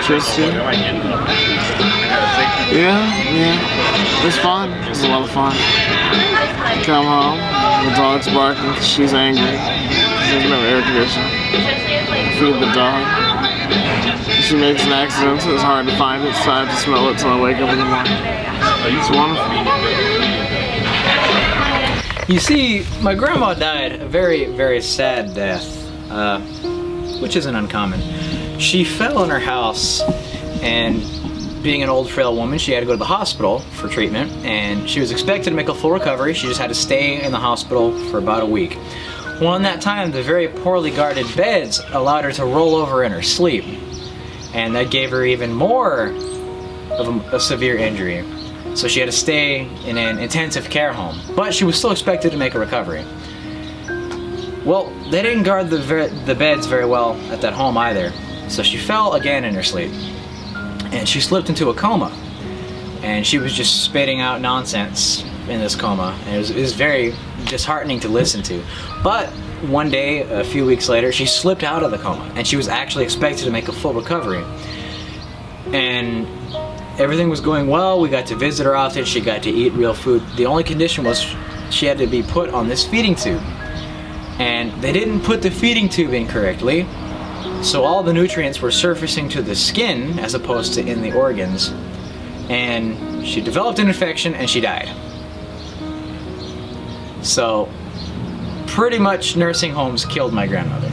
electricity. Yeah. It's fun. It's a lot of fun. Come home, the dog's barking, she's angry. There's no air conditioning. Feed the dog. She makes an accident, so it's hard to find it, so I have to smell it till I wake up in the morning. It's wonderful. You see, my grandma died a very, very sad death, which isn't uncommon. She fell in her house, and being an old, frail woman, she had to go to the hospital for treatment, and she was expected to make a full recovery. She just had to stay in the hospital for about a week. Well, in that time, the very poorly guarded beds allowed her to roll over in her sleep, and that gave her even more of a severe injury. So she had to stay in an intensive care home, but she was still expected to make a recovery. Well, they didn't guard the beds very well at that home either, so she fell again in her sleep, and she slipped into a coma, and she was just spitting out nonsense in this coma, and it was very disheartening to listen to. But one day, a few weeks later, she slipped out of the coma, and she was actually expected to make a full recovery. And everything was going well. We got to visit her often. She got to eat real food. The only condition was she had to be put on this feeding tube. And they didn't put the feeding tube in correctly, so all the nutrients were surfacing to the skin as opposed to in the organs. And she developed an infection and she died. So pretty much nursing homes killed my grandmother.